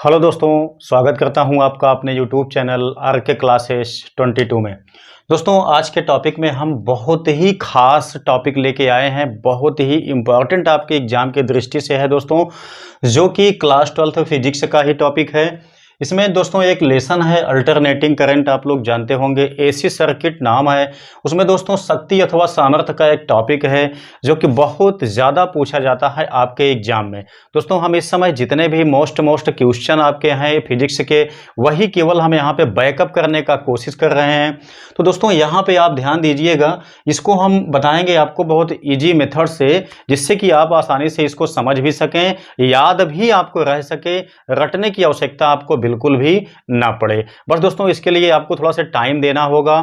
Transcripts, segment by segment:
Hello दोस्तों, स्वागत करता हूं आपका अपने यूट्यूब चैनल आर के क्लासेस 22 में। दोस्तों, आज के टॉपिक में हम बहुत ही खास टॉपिक लेके आए हैं, बहुत ही इम्पोर्टेंट आपके एग्जाम की दृष्टि से है दोस्तों, जो कि क्लास 12 फिजिक्स का ही टॉपिक है। इसमें दोस्तों एक लेसन है अल्टरनेटिंग करंट, आप लोग जानते होंगे, एसी सर्किट नाम है। उसमें दोस्तों शक्ति अथवा सामर्थ्य का एक टॉपिक है जो कि बहुत ज़्यादा पूछा जाता है आपके एग्जाम में। दोस्तों हम इस समय जितने भी मोस्ट क्वेश्चन आपके हैं फिजिक्स के, वही केवल हम यहाँ पे बैकअप करने का कोशिश कर रहे हैं। तो दोस्तों यहाँ पे आप ध्यान दीजिएगा, इसको हम बताएंगे आपको बहुत ईजी मेथड से, जिससे कि आप आसानी से इसको समझ भी सकें, याद भी आपको रह सके, रटने की आवश्यकता आपको बिल्कुल भी ना पड़े। बस दोस्तों इसके लिए आपको थोड़ा सा टाइम देना होगा,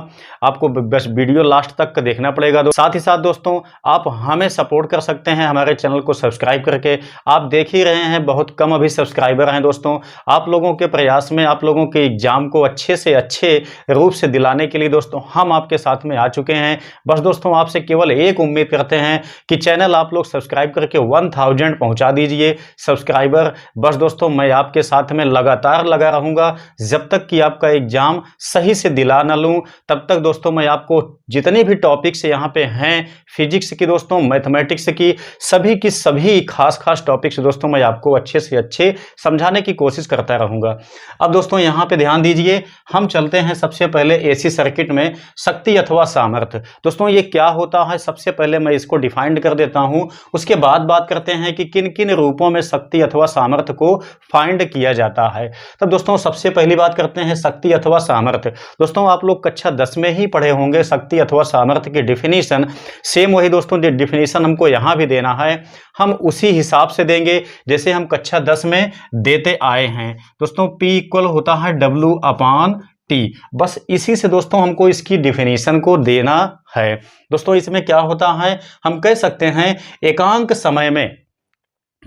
आपको बस वीडियो लास्ट तक देखना पड़ेगा। साथ ही साथ दोस्तों आप हमें सपोर्ट कर सकते हैं हमारे चैनल को सब्सक्राइब करके। आप देख ही रहे हैं बहुत कम अभी सब्सक्राइबर हैं दोस्तों। आप लोगों के प्रयास में, आप लोगों के एग्जाम को अच्छे से अच्छे रूप से दिलाने के लिए दोस्तों हम आपके साथ में आ चुके हैं। बस दोस्तों आपसे केवल एक उम्मीद करते हैं कि चैनल आप लोग सब्सक्राइब करके 1000 पहुंचा दीजिए सब्सक्राइबर। बस दोस्तों मैं आपके साथ में लगातार लगा रहूंगा जब तक कि आपका एग्जाम सही से दिला ना लूं। तब तक दोस्तों मैं आपको जितने भी टॉपिक्स यहाँ पे हैं फिजिक्स की दोस्तों, मैथमेटिक्स की सभी खास टॉपिक्स दोस्तों मैं आपको अच्छे से अच्छे समझाने की कोशिश करता रहूंगा। अब दोस्तों यहाँ पे ध्यान दीजिए, हम चलते हैं सबसे पहले एसी सर्किट में शक्ति अथवा सामर्थ्य। दोस्तों ये क्या होता है, सबसे पहले मैं इसको डिफाइन कर देता हूं, उसके बाद बात करते हैं कि किन किन रूपों में शक्ति अथवा सामर्थ्य को फाइंड किया जाता है। तब दोस्तों सबसे पहली बात करते हैं शक्ति अथवा सामर्थ्य। दोस्तों आप लोग कक्षा 10 में ही पढ़े होंगे शक्ति अथवा सामर्थ्य की डिफिनीशन। सेम वही दोस्तों डिफिनीशन हमको यहाँ भी देना है, हम उसी हिसाब से देंगे जैसे हम कक्षा 10 में देते आए हैं। दोस्तों P इक्वल होता है W/T। बस इसी से दोस्तों हमको इसकी डिफिनीशन को देना है। दोस्तों इसमें क्या होता है, हम कह सकते हैं एकांक समय में,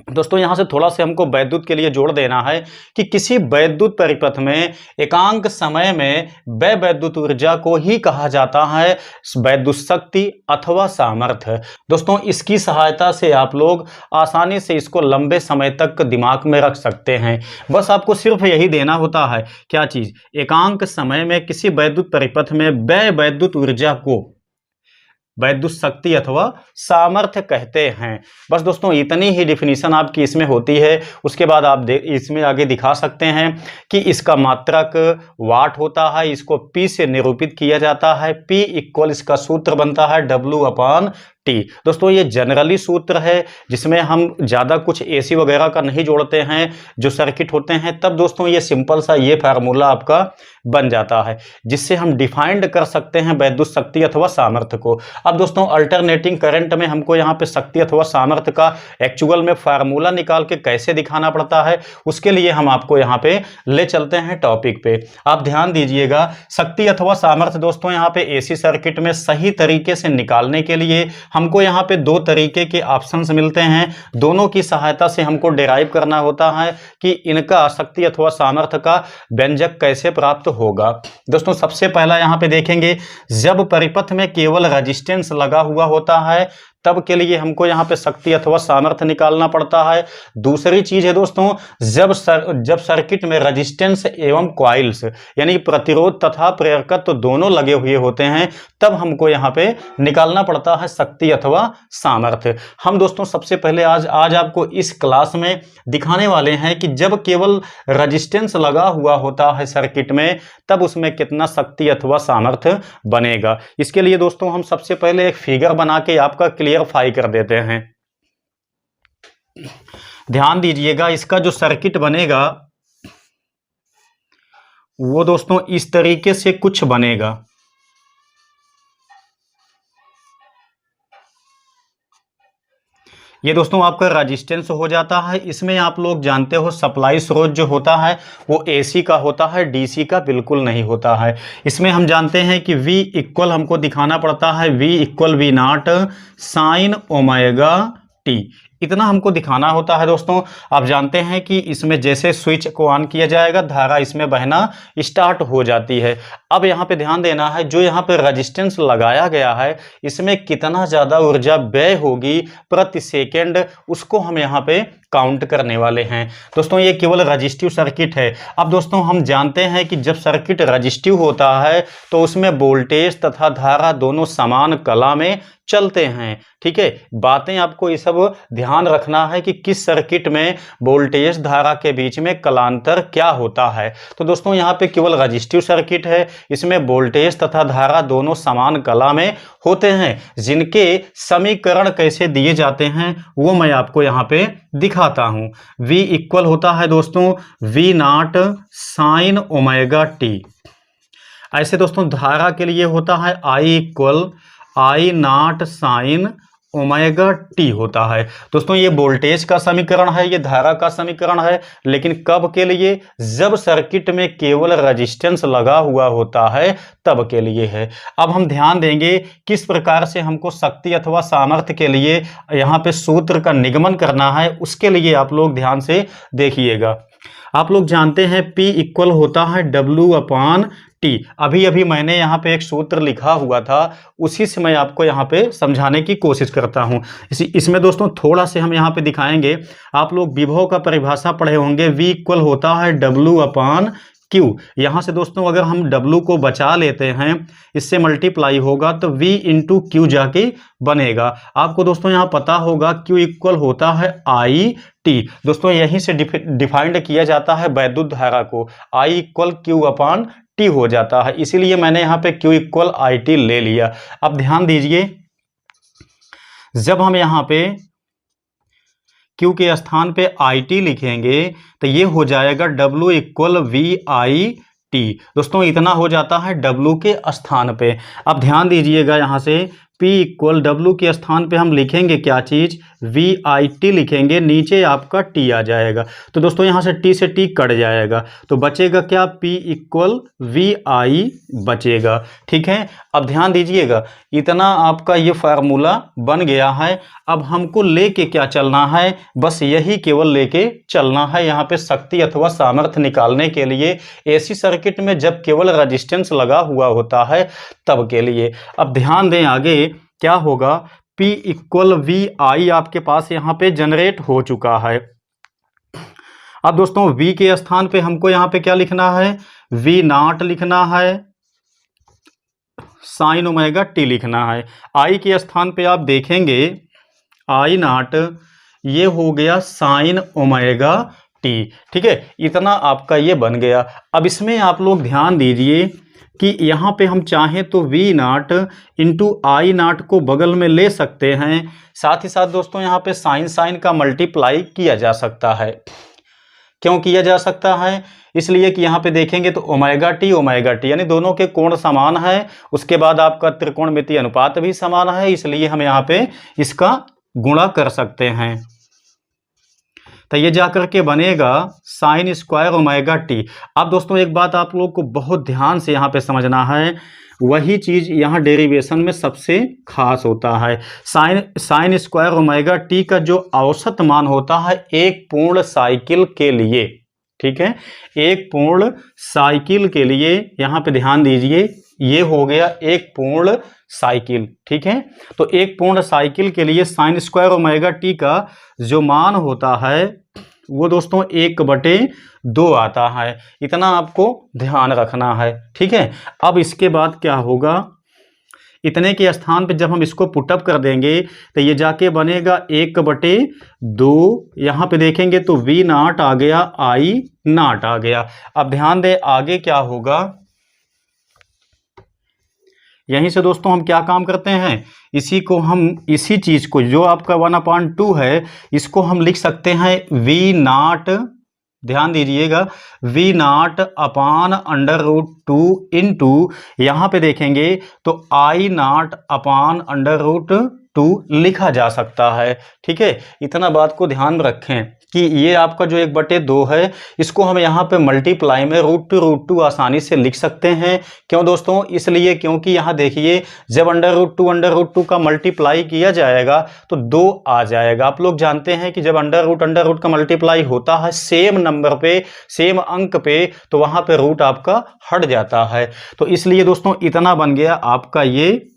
दोस्तों यहां से थोड़ा सा हमको वैद्युत के लिए जोड़ देना है कि किसी वैद्युत परिपथ में एकांक समय में व्यय वैद्युत ऊर्जा को ही कहा जाता है वैद्युत शक्ति अथवा सामर्थ्य। दोस्तों इसकी सहायता से आप लोग आसानी से इसको लंबे समय तक दिमाग में रख सकते हैं। बस आपको सिर्फ यही देना होता है, क्या चीज, एकांक समय में किसी वैद्युत परिपथ में व्यय वैद्युत ऊर्जा को वैद्युत शक्ति अथवा सामर्थ्य कहते हैं। बस दोस्तों इतनी ही डिफिनीशन आपकी इसमें होती है। उसके बाद आप इसमें आगे दिखा सकते हैं कि इसका मात्रक वाट होता है, इसको P से निरूपित किया जाता है। P इक्वल इसका सूत्र बनता है W/T। दोस्तों ये जनरली सूत्र है जिसमें हम ज़्यादा कुछ एसी वगैरह का नहीं जोड़ते हैं जो सर्किट होते हैं। तब दोस्तों ये सिंपल सा ये फार्मूला आपका बन जाता है जिससे हम डिफाइंड कर सकते हैं वैद्युत शक्ति अथवा सामर्थ्य को। अब दोस्तों अल्टरनेटिंग करंट में हमको यहाँ पे शक्ति अथवा सामर्थ्य का एक्चुअल में फार्मूला निकाल के कैसे दिखाना पड़ता है, उसके लिए हम आपको यहाँ पे ले चलते हैं टॉपिक पे। आप ध्यान दीजिएगा, शक्ति अथवा सामर्थ्य दोस्तों यहाँ पे एसी सर्किट में सही तरीके से निकालने के लिए हमको यहाँ पे दो तरीके के ऑप्शंस मिलते हैं। दोनों की सहायता से हमको डिराइव करना होता है कि इनका शक्ति अथवा सामर्थ्य का व्यंजक कैसे प्राप्त होगा। दोस्तों सबसे पहला यहाँ पे देखेंगे, जब परिपथ में केवल रेजिस्टेंस लगा हुआ होता है तब के लिए हमको यहाँ पे शक्ति अथवा सामर्थ्य निकालना पड़ता है। दूसरी चीज है दोस्तों, जब सर्किट में रेजिस्टेंस एवं कॉइल्स यानी प्रतिरोध तथा प्रेरकत्व दोनों लगे हुए होते हैं तब हमको यहाँ पे निकालना पड़ता है शक्ति अथवा सामर्थ्य। हम दोस्तों सबसे पहले आज आपको इस क्लास में दिखाने वाले हैं कि जब केवल रेजिस्टेंस लगा हुआ होता है सर्किट में तब उसमें कितना शक्ति अथवा सामर्थ्य बनेगा। इसके लिए दोस्तों हम सबसे पहले एक फिगर बना के आपका क्लियरफाई कर देते हैं। ध्यान दीजिएगा, इसका जो सर्किट बनेगा वो दोस्तों इस तरीके से कुछ बनेगा। ये दोस्तों आपका रेजिस्टेंस हो जाता है। इसमें आप लोग जानते हो सप्लाई स्रोत जो होता है वो एसी का होता है, डीसी का बिल्कुल नहीं होता है। इसमें हम जानते हैं कि V इक्वल हमको दिखाना पड़ता है V equal V0 sin omega t। इतना हमको दिखाना होता है दोस्तों। आप जानते हैं कि इसमें जैसे स्विच को ऑन किया जाएगा, धारा इसमें बहना स्टार्ट हो जाती है। अब यहाँ पे ध्यान देना है, जो यहाँ पे रेजिस्टेंस लगाया गया है इसमें कितना ज़्यादा ऊर्जा व्यय होगी प्रति सेकेंड, उसको हम यहाँ पे काउंट करने वाले हैं दोस्तों। ये केवल रजिस्टिव सर्किट है। अब दोस्तों हम जानते हैं कि जब सर्किट रजिस्टिव होता है तो उसमें वोल्टेज तथा धारा दोनों समान कला में चलते हैं, ठीक है। बातें आपको ये सब ध्यान रखना है कि किस सर्किट में वोल्टेज धारा के बीच में कलांतर क्या होता है। तो दोस्तों यहाँ पे केवल रजिस्टिव सर्किट है, इसमें वोल्टेज तथा धारा दोनों समान कला में होते हैं। जिनके समीकरण कैसे दिए जाते हैं वो मैं आपको यहाँ पे दिखाता हूँ। V इक्वल होता है दोस्तों V not sine omega T. ऐसे दोस्तों धारा के लिए होता है I equal I not sine omega T होता है। दोस्तों ये वोल्टेज का समीकरण है, ये धारा का समीकरण है, लेकिन कब के लिए? जब सर्किट में केवल रेजिस्टेंस लगा हुआ होता है तब के लिए है। अब हम ध्यान देंगे किस प्रकार से हमको शक्ति अथवा सामर्थ्य के लिए यहाँ पे सूत्र का निगमन करना है, उसके लिए आप लोग ध्यान से देखिएगा। आप लोग जानते हैं P इक्वल होता है W अपान टी। अभी अभी मैंने यहाँ पे एक सूत्र लिखा हुआ था, उसी से मैं आपको यहाँ पे समझाने की कोशिश करता हूँ। इसमें दोस्तों थोड़ा से हम यहाँ पे दिखाएंगे। आप लोग विभव का परिभाषा पढ़े होंगे, V इक्वल होता है W अपान Q। यहाँ से दोस्तों अगर हम W को बचा लेते हैं, इससे मल्टीप्लाई होगा तो V इंटू Q जाके बनेगा। आपको दोस्तों यहाँ पता होगा Q इक्वल होता है I T। दोस्तों यहीं से डिफाइंड किया जाता है वैद्युत धारा को, I equal Q upon T हो जाता है, इसीलिए मैंने यहाँ पे Q इक्वल IT ले लिया। अब ध्यान दीजिए, जब हम यहाँ पे Q के स्थान पे IT लिखेंगे तो ये हो जाएगा W इक्वल VIT। दोस्तों इतना हो जाता है W के स्थान पे। अब ध्यान दीजिएगा, यहाँ से P इक्वल W के स्थान पे हम लिखेंगे क्या चीज़? VIT लिखेंगे, नीचे आपका T आ जाएगा। तो दोस्तों यहाँ से T से T कट जाएगा, तो बचेगा क्या? P इक्वल VI बचेगा, ठीक है। अब ध्यान दीजिएगा, इतना आपका ये फार्मूला बन गया है। अब हमको लेके क्या चलना है? बस यही केवल लेके चलना है यहाँ पे शक्ति अथवा सामर्थ्य निकालने के लिए। एसी सर्किट में जब केवल रेजिस्टेंस लगा हुआ होता है तब के लिए। अब ध्यान दें आगे क्या होगा। P इक्वल VI आपके पास यहाँ पे जनरेट हो चुका है। अब दोस्तों V के स्थान पे हमको यहाँ पे क्या लिखना है? V नॉट लिखना है, साइन ओमेगा टी लिखना है। I के स्थान पे आप देखेंगे I नॉट, ये हो गया साइन ओमेगा टी, ठीक है। इतना आपका ये बन गया। अब इसमें आप लोग ध्यान दीजिए कि यहाँ पे हम चाहें तो V not into I not को बगल में ले सकते हैं। साथ ही साथ दोस्तों यहाँ पे साइन का मल्टीप्लाई किया जा सकता है। क्यों किया जा सकता है? इसलिए कि यहाँ पे देखेंगे तो ओमेगा टी यानी दोनों के कोण समान है, उसके बाद आपका त्रिकोणमितीय अनुपात भी समान है, इसलिए हम यहाँ पे इसका गुणा कर सकते हैं। तो ये जाकर के बनेगा साइन स्क्वायर ओमेगा टी। अब दोस्तों एक बात आप लोग को बहुत ध्यान से यहाँ पे समझना है, वही चीज़ यहाँ डेरिवेशन में सबसे खास होता है। साइन स्क्वायर ओमेगा टी का जो औसत मान होता है एक पूर्ण साइकिल के लिए, ठीक है, एक पूर्ण साइकिल के लिए। यहाँ पे ध्यान दीजिए, ये हो गया एक पूर्ण साइकिल, ठीक है। तो एक पूर्ण साइकिल के लिए साइन स्क्वायर ओमेगा टी का जो मान होता है वो दोस्तों 1/2 आता है। इतना आपको ध्यान रखना है, ठीक है। अब इसके बाद क्या होगा, इतने के स्थान पे जब हम इसको पुटअप कर देंगे तो ये जाके बनेगा 1/2। यहाँ पे देखेंगे तो V नॉट आ गया, I नॉट आ गया। अब ध्यान दें आगे क्या होगा। यहीं से दोस्तों हम क्या काम करते हैं, इसी चीज को जो आपका 1/2 है, इसको हम लिख सकते हैं V नॉट। ध्यान दीजिएगा, V नॉट अपान √2 इंटू यहाँ पे देखेंगे तो I नॉट अपान √2 लिखा जा सकता है, ठीक है। इतना बात को ध्यान में रखें। कि ये आपका जो 1/2 है, इसको हम यहाँ पे मल्टीप्लाई में √2 आसानी से लिख सकते हैं। क्यों दोस्तों? इसलिए क्योंकि यहाँ देखिए जब √2 का मल्टीप्लाई किया जाएगा तो 2 आ जाएगा। आप लोग जानते हैं कि जब अंडर रूट का मल्टीप्लाई होता है सेम नंबर पे, सेम अंक पे, तो वहां पे रूट आपका हट जाता है। तो इसलिए दोस्तों इतना बन गया आपका ये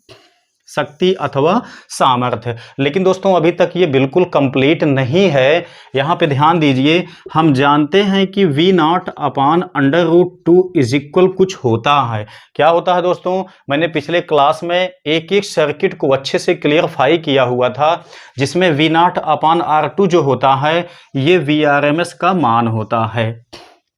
शक्ति अथवा सामर्थ्य। लेकिन दोस्तों अभी तक ये बिल्कुल कंप्लीट नहीं है। यहाँ पे ध्यान दीजिए, हम जानते हैं कि V0/√2 इज इक्वल कुछ होता है। क्या होता है दोस्तों? मैंने पिछले क्लास में एक एक सर्किट को अच्छे से क्लियरफाई किया हुआ था, जिसमें V0/R2 जो होता है ये VRMS का मान होता है।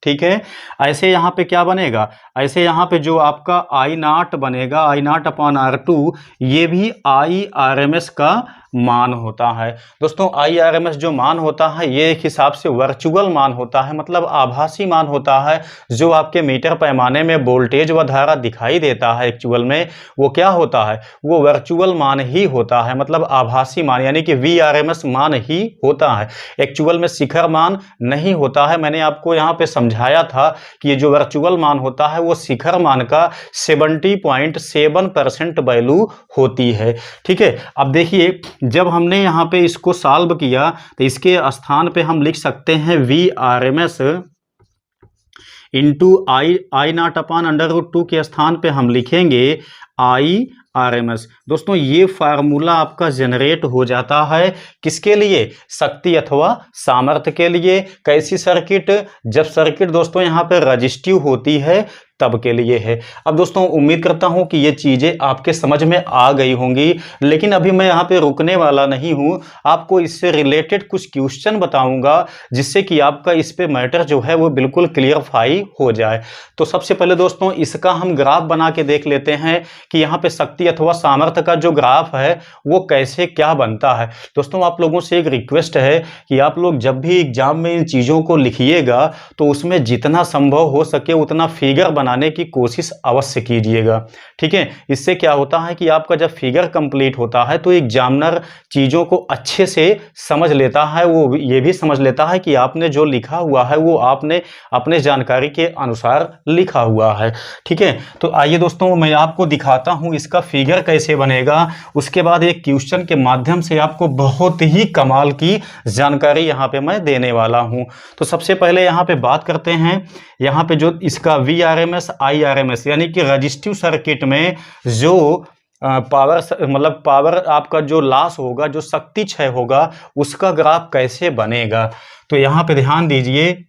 ठीक है, ऐसे यहाँ पे क्या बनेगा, ऐसे यहाँ पे जो आपका I0 बनेगा, I0/R2, ये भी IRMS का मान होता है। दोस्तों IRMS जो मान होता है ये एक हिसाब से वर्चुअल मान होता है, मतलब आभासी मान होता है। जो आपके मीटर पैमाने में वोल्टेज व धारा दिखाई देता है एक्चुअल में, वो क्या होता है, वो वर्चुअल मान ही होता है, मतलब आभासी मान, यानी कि VRMS मान ही होता है। एक्चुअल में शिखर मान नहीं होता है। मैंने आपको यहाँ पे समझाया था कि ये जो वर्चुअल मान होता है वो शिखर मान का 70.7% वैल्यू होती है। ठीक है, अब देखिए जब हमने यहाँ पे इसको सॉल्व किया तो इसके स्थान पे हम लिख सकते हैं VRMS इंटू I0/√2 के स्थान पे हम लिखेंगे IRMS। दोस्तों ये फार्मूला आपका जनरेट हो जाता है किसके लिए? शक्ति अथवा सामर्थ्य के लिए। कैसी सर्किट? जब सर्किट दोस्तों यहाँ पे रजिस्टिव होती है तब के लिए है। अब दोस्तों उम्मीद करता हूं कि ये चीजें आपके समझ में आ गई होंगी, लेकिन अभी मैं यहाँ पे रुकने वाला नहीं हूं। आपको इससे रिलेटेड कुछ क्वेश्चन बताऊंगा जिससे कि आपका इस पे मैटर जो है वो बिल्कुल क्लियरफाई हो जाए। तो सबसे पहले दोस्तों इसका हम ग्राफ बना के देख लेते हैं कि यहाँ पे शक्ति अथवा सामर्थ्य का जो ग्राफ है वो कैसे क्या बनता है। दोस्तों आप लोगों से एक रिक्वेस्ट है कि आप लोग जब भी एग्जाम में इन चीज़ों को लिखिएगा तो उसमें जितना संभव हो सके उतना फिगर बनाने की कोशिश अवश्य कीजिएगा। ठीक है, इससे क्या होता है कि आपका जब फिगर कंप्लीट होता है तो एग्जामिनर चीज़ों को अच्छे से समझ लेता है, वो ये भी समझ लेता है कि आपने जो लिखा हुआ है वो आपने अपने जानकारी के अनुसार लिखा हुआ है। ठीक है, तो आइए दोस्तों मैं आपको दिखाता हूं इसका फिगर कैसे बनेगा। उसके बाद एक क्वेश्चन के माध्यम से आपको बहुत ही कमाल की जानकारी यहां पे मैं देने वाला हूं। तो सबसे पहले यहां पे बात करते हैं, यहां पे जो इसका VRMS IRMS यानी कि रजिस्टिव सर्किट में जो पावर आपका जो लॉस होगा, जो शक्ति क्षय होगा, उसका ग्राफ कैसे बनेगा। तो यहाँ पे ध्यान दीजिए।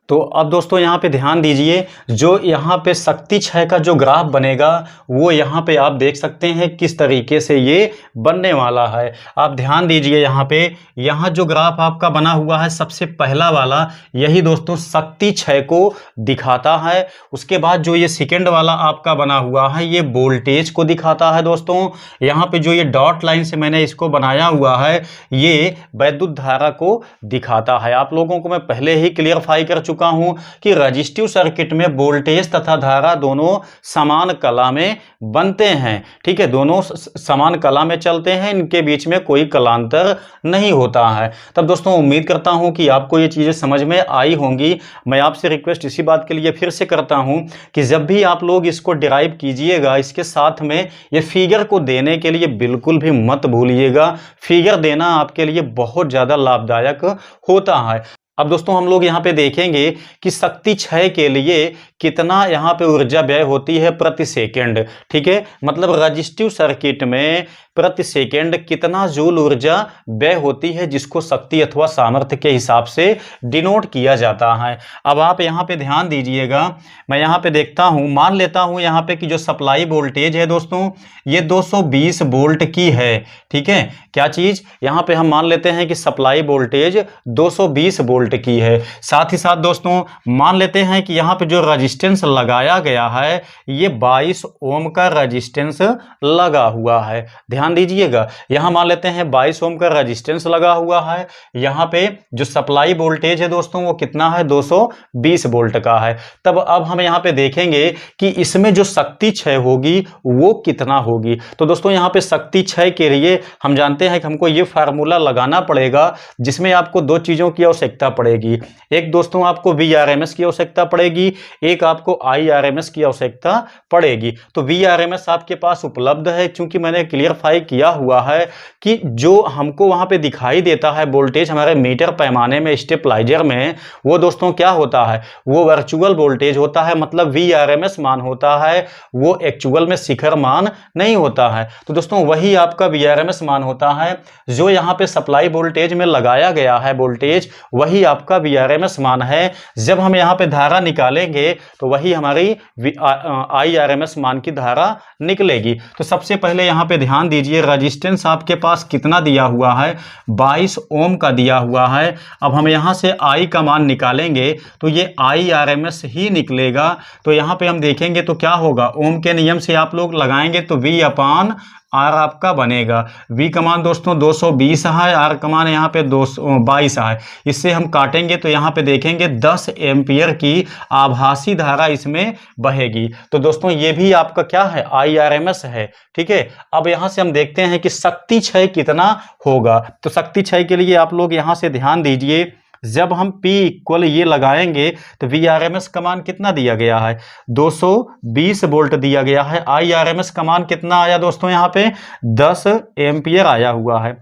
तो अब दोस्तों यहाँ पे ध्यान दीजिए, जो यहाँ पे शक्ति क्षय का जो ग्राफ बनेगा वो यहाँ पे आप देख सकते हैं किस तरीके से ये बनने वाला है। आप ध्यान दीजिए यहाँ पे, यहाँ जो ग्राफ आपका बना हुआ है सबसे पहला वाला, यही दोस्तों शक्ति क्षय को दिखाता है। उसके बाद जो ये सेकेंड वाला आपका बना हुआ है ये वोल्टेज को दिखाता है। दोस्तों यहाँ पे जो ये डॉट लाइन से मैंने इसको बनाया हुआ है ये वैद्युत धारा को दिखाता है। आप लोगों को मैं पहले ही क्लियरफाई कर चुका हूं कि रजिस्टिव सर्किट में वोल्टेज तथा धारा दोनों समान कला में बनते हैं। ठीक है, दोनों समान कला में चलते हैं, इनके बीच में कोई कलांतर नहीं होता है। तब दोस्तों उम्मीद करता हूं कि आपको ये चीजें समझ में आई होंगी। मैं आपसे रिक्वेस्ट इसी बात के लिए फिर से करता हूं कि जब भी आप लोग इसको डिराइव कीजिएगा, इसके साथ में ये फिगर को देने के लिए बिल्कुल भी मत भूलिएगा। फिगर देना आपके लिए बहुत ज्यादा लाभदायक होता है। अब दोस्तों हम लोग यहाँ पे देखेंगे कि शक्ति क्षय के लिए कितना यहाँ पे ऊर्जा व्यय होती है प्रति सेकंड। ठीक है, मतलब रजिस्टिव सर्किट में प्रति सेकंड कितना जूल ऊर्जा व्यय होती है, जिसको शक्ति अथवा सामर्थ्य के हिसाब से डिनोट किया जाता है। अब आप यहाँ पे ध्यान दीजिएगा, मैं यहाँ पे देखता हूँ, मान लेता हूँ यहाँ पे कि जो सप्लाई वोल्टेज है दोस्तों ये 220 वोल्ट की है। ठीक है, क्या चीज, यहाँ पे हम मान लेते हैं कि सप्लाई वोल्टेज 220 वोल्ट की है। साथ ही साथ दोस्तों मान लेते हैं कि यहाँ पे जो रजिस्टेंस लगाया गया है ये 22 ओम का रजिस्टेंस लगा हुआ है। ध्यान ध्यान दीजिएगा, यहाँ मान लेते हैं 22 ओम का रजिस्टेंस लगा हुआ है। यहाँ पे जो सप्लाई वोल्टेज है दोस्तों वो कितना है, 220 वोल्ट का है। तब अब हम यहाँ पे देखेंगे कि इसमें जो शक्ति क्षय होगी वो कितना होगी। तो दोस्तों यहाँ पे शक्ति क्षय के लिए हम जानते हैं कि हमको ये फार्मूला लगाना पड़ेगा, जिसमें आपको दो चीज़ों की आवश्यकता पड़ेगी। एक दोस्तों आपको VRMS की आवश्यकता पड़ेगी, एक आपको IRMS की आवश्यकता पड़ेगी। तो VRMS आपके पास उपलब्ध है, क्योंकि मैंने क्लियरफाई किया हुआ है कि जो हमको वहां पे दिखाई देता है वोल्टेज हमारे मीटर पैमाने में, स्टेबलाइजर में, वो दोस्तों क्या होता है, वो वर्चुअल वोल्टेज होता है, मतलब VRMS मान होता है, वो एक्चुअल में शिखर मान नहीं होता है। तो दोस्तों वही आपका VRMS मान होता है, जो यहाँ पे सप्लाई वोल्टेज में लगाया गया है वोल्टेज, वही आपका VRMS मान है। जब हम यहाँ पे धारा निकालेंगे तो वही हमारी IRMS मान की धारा निकलेगी। तो सबसे पहले यहाँ पे ध्यान दीजिए, रेजिस्टेंस आपके पास कितना दिया हुआ है, 22 ओम का दिया हुआ है। अब हम यहाँ से I का मान निकालेंगे तो ये IRMS ही निकलेगा। तो यहाँ पे हम देखेंगे तो क्या होगा, ओम के नियम से आप लोग लगाएंगे तो V अपान R आपका बनेगा। V का मान दोस्तों 220 है, R का मान यहाँ पे 222 है। इससे हम काटेंगे तो यहाँ पे देखेंगे 10 एम्पियर की आभासी धारा इसमें बहेगी। तो दोस्तों ये भी आपका क्या है, IRMS है। ठीक है, अब यहाँ से हम देखते हैं कि शक्ति क्षय कितना होगा। तो शक्ति क्षय के लिए आप लोग यहाँ से ध्यान दीजिए, जब हम P इक्वल ये लगाएंगे तो VRMS का मान कितना दिया गया है, 220 वोल्ट दिया गया है। IRMS का मान कितना आया दोस्तों, यहाँ पे 10 एम्पियर आया हुआ है।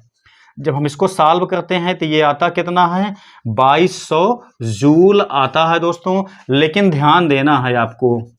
जब हम इसको सॉल्व करते हैं तो ये आता कितना है, 2200 जूल आता है दोस्तों। लेकिन ध्यान देना है आपको,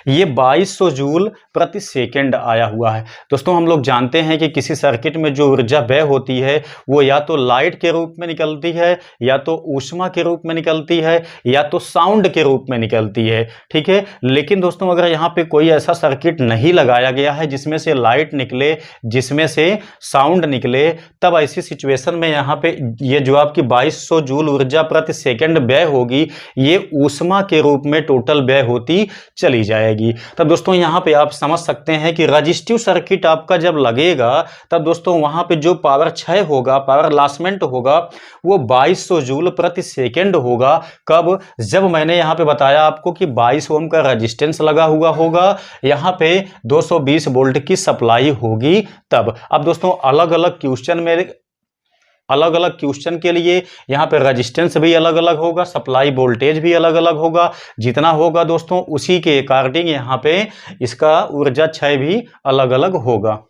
ये 2200 जूल प्रति सेकंड आया हुआ है। दोस्तों हम लोग जानते हैं कि किसी सर्किट में जो ऊर्जा व्यय होती है वो या तो लाइट के रूप में निकलती है, या तो ऊष्मा के रूप में निकलती है, या तो साउंड के रूप में निकलती है। ठीक है, लेकिन दोस्तों अगर यहाँ पे कोई ऐसा सर्किट नहीं लगाया गया है जिसमें से लाइट निकले, जिसमें से साउंड निकले, तब ऐसी सिचुएशन में यहाँ पे ये जो आपकी 2200 जूल ऊर्जा प्रति सेकंड व्यय होगी, ये ऊष्मा के रूप में टोटल व्यय होती चली जाएगी। तब दोस्तों यहाँ पे आप समझ सकते हैं कि रजिस्टिव सर्किट आपका जब लगेगा तब दोस्तों वहां पे जो पावर क्षय होगा, पावर लॉसमेंट होगा, वो 2200 जूल प्रति सेकंड होगा। कब, जब मैंने यहाँ पे बताया आपको कि 22 ओम का रेजिस्टेंस लगा हुआ होगा, यहाँ पे 220 वोल्ट की सप्लाई होगी तब। अब दोस्तों अलग अलग क्वेश्चन के लिए यहाँ पे रेजिस्टेंस भी अलग अलग होगा, सप्लाई वोल्टेज भी अलग अलग होगा। जितना होगा दोस्तों उसी के अकॉर्डिंग यहाँ पे इसका ऊर्जा क्षय भी अलग अलग होगा।